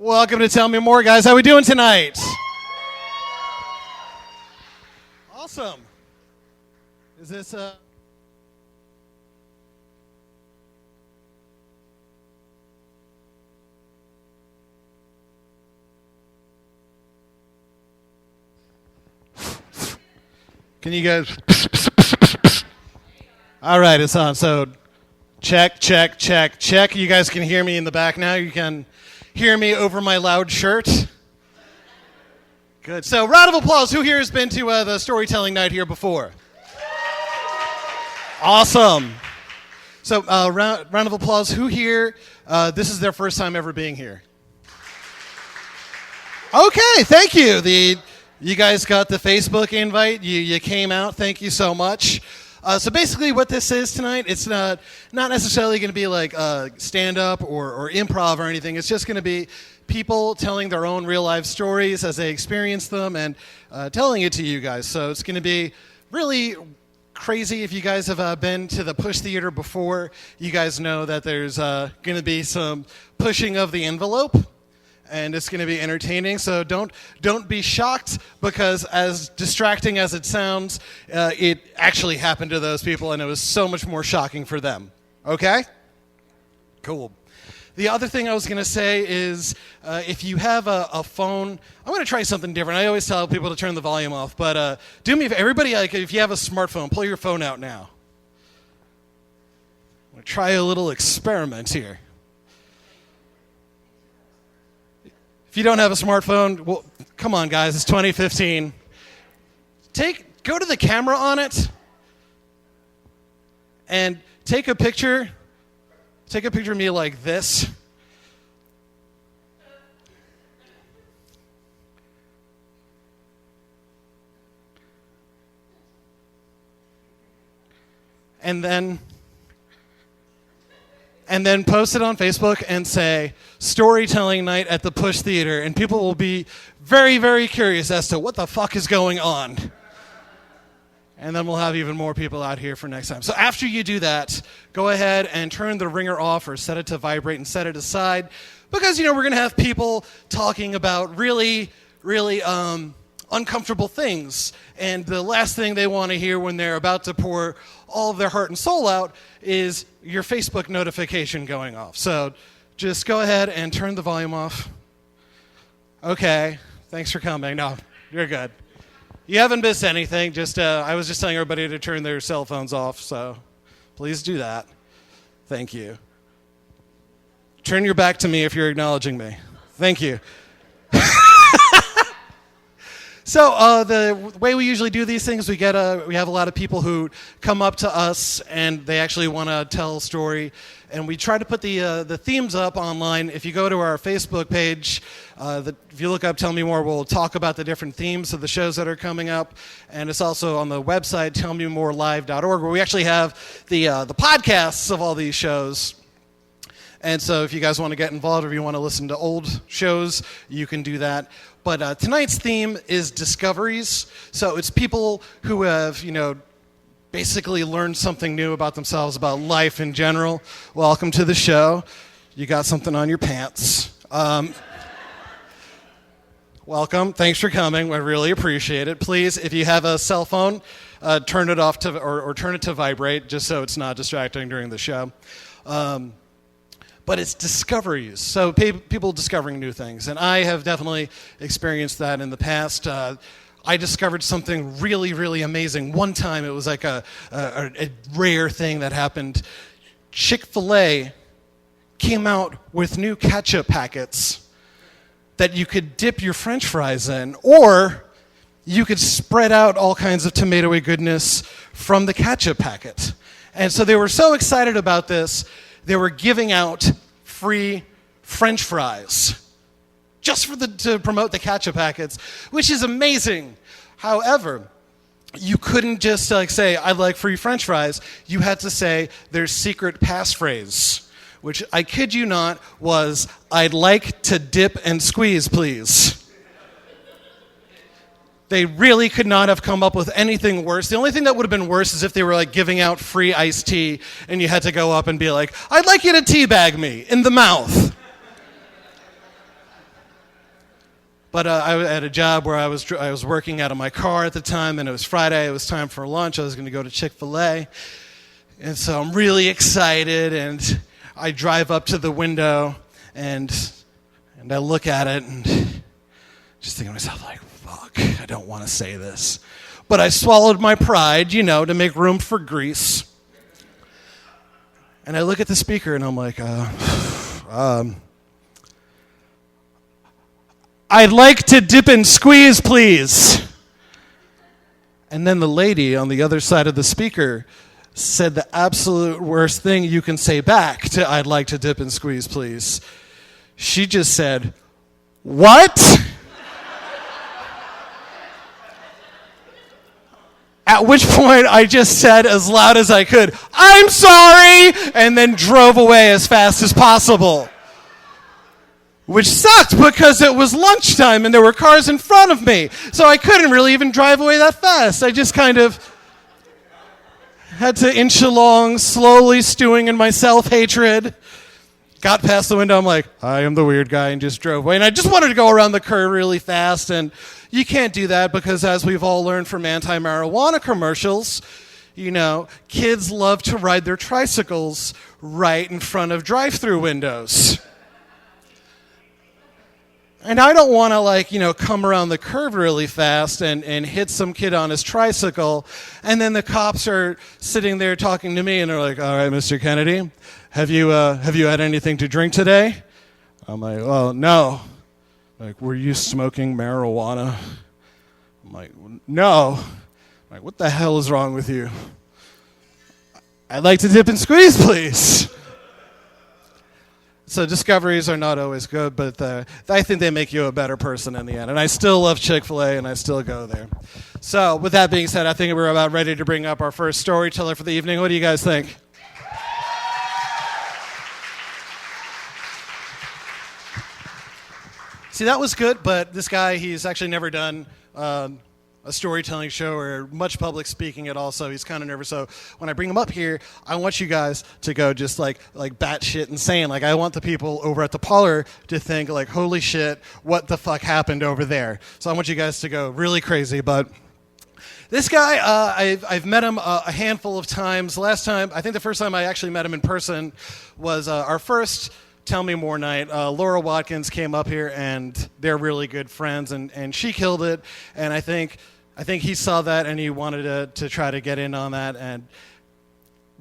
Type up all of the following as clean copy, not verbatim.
Welcome to Tell Me More, guys. How we doing tonight? Awesome. Is this Can you guys? All right, it's on. So, check, check, check, check. You guys can hear me in the back now. You can hear me over my loud shirt. Good. So, round of applause. Who here has been to the storytelling night here before? Awesome. So, round of applause. Who here? This is their first time ever being here. Okay, thank you. You guys got the Facebook invite. You came out. Thank you so much. So basically what this is tonight, it's not necessarily going to be like stand-up or improv or anything. It's just going to be people telling their own real-life stories as they experience them and telling it to you guys. So it's going to be really crazy. If you guys have been to the Push Theater before, you guys know that there's going to be some pushing of the envelope. And it's going to be entertaining, so don't be shocked, because as distracting as it sounds, it actually happened to those people, and it was so much more shocking for them. Okay? Cool. The other thing I was going to say is, if you have a phone, I'm going to try something different. I always tell people to turn the volume off, but do me, everybody, like, if you have a smartphone, pull your phone out now. I'm going to try a little experiment here. If you don't have a smartphone, well, come on, guys, it's 2015. Go to the camera on it and take a picture. Take a picture of me like this. And then post it on Facebook and say, storytelling night at the Push Theater, and people will be very, very curious as to what the fuck is going on. And then we'll have even more people out here for next time. So after you do that, go ahead and turn the ringer off or set it to vibrate and set it aside, because, we're going to have people talking about really, really uncomfortable things. And the last thing they want to hear when they're about to pour all of their heart and soul out is your Facebook notification going off. So just go ahead and turn the volume off. Okay, thanks for coming. No, you're good. You haven't missed anything. I was just telling everybody to turn their cell phones off, so please do that. Thank you. Turn your back to me if you're acknowledging me. Thank you. So the way we usually do these things, we have a lot of people who come up to us and they actually want to tell a story, and we try to put the themes up online. If you go to our Facebook page, if you look up Tell Me More, we'll talk about the different themes of the shows that are coming up, and it's also on the website tellmemorelive.org, where we actually have the podcasts of all these shows. And so if you guys want to get involved, or if you want to listen to old shows, you can do that. But tonight's theme is discoveries. So it's people who have, basically learned something new about themselves, about life in general. Welcome to the show. You got something on your pants. Welcome. Thanks for coming. I really appreciate it. Please, if you have a cell phone, turn it off or turn it to vibrate, just so it's not distracting during the show. But it's discoveries, so people discovering new things. And I have definitely experienced that in the past. I discovered something really, really amazing. One time it was like a rare thing that happened. Chick-fil-A came out with new ketchup packets that you could dip your French fries in, or you could spread out all kinds of tomatoey goodness from the ketchup packet. And so they were so excited about this, they were giving out free French fries just to promote the ketchup packets, which is amazing. However, you couldn't just say, I'd like free French fries. You had to say their secret passphrase, which, I kid you not, was, I'd like to dip and squeeze, please. They really could not have come up with anything worse. The only thing that would have been worse is if they were giving out free iced tea and you had to go up and be like, I'd like you to teabag me in the mouth. But I was at a job where I was working out of my car at the time, and it was Friday. It was time for lunch. I was going to go to Chick-fil-A. And so I'm really excited, and I drive up to the window, and I look at it, and just think to myself, like, fuck, I don't want to say this. But I swallowed my pride, to make room for grease. And I look at the speaker, and I'm like, I'd like to dip and squeeze, please. And then the lady on the other side of the speaker said the absolute worst thing you can say back to I'd like to dip and squeeze, please. She just said, what? At which point I just said as loud as I could, I'm sorry, and then drove away as fast as possible. Which sucked because it was lunchtime and there were cars in front of me. So I couldn't really even drive away that fast. I just kind of had to inch along, slowly stewing in my self-hatred. Got past the window, I'm like, I am the weird guy, and just drove away. And I just wanted to go around the curve really fast, and you can't do that because as we've all learned from anti-marijuana commercials, kids love to ride their tricycles right in front of drive-through windows. And I don't want to, come around the curve really fast and hit some kid on his tricycle. And then the cops are sitting there talking to me, and they're like, all right, Mr. Kennedy, have you had anything to drink today? I'm like, well, no. Like, were you smoking marijuana? I'm like, no. I'm like, what the hell is wrong with you? I'd like to dip and squeeze, please. So discoveries are not always good, but I think they make you a better person in the end. And I still love Chick-fil-A, and I still go there. So with that being said, I think we're about ready to bring up our first storyteller for the evening. What do you guys think? See, that was good, but this guy, he's actually never done a storytelling show or much public speaking at all, so he's kind of nervous. So when I bring him up here, I want you guys to go just like batshit insane. Like, I want the people over at the parlor to think like, holy shit, what the fuck happened over there? So I want you guys to go really crazy. But this guy, I've met him a handful of times. Last time, I think the first time I actually met him in person was our first Tell Me More night. Laura Watkins came up here, and they're really good friends, and she killed it. And I think he saw that, and he wanted to try to get in on that. And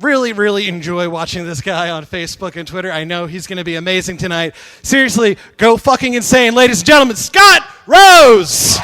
really, really enjoy watching this guy on Facebook and Twitter. I know he's going to be amazing tonight. Seriously, go fucking insane. Ladies and gentlemen, Scott Rose!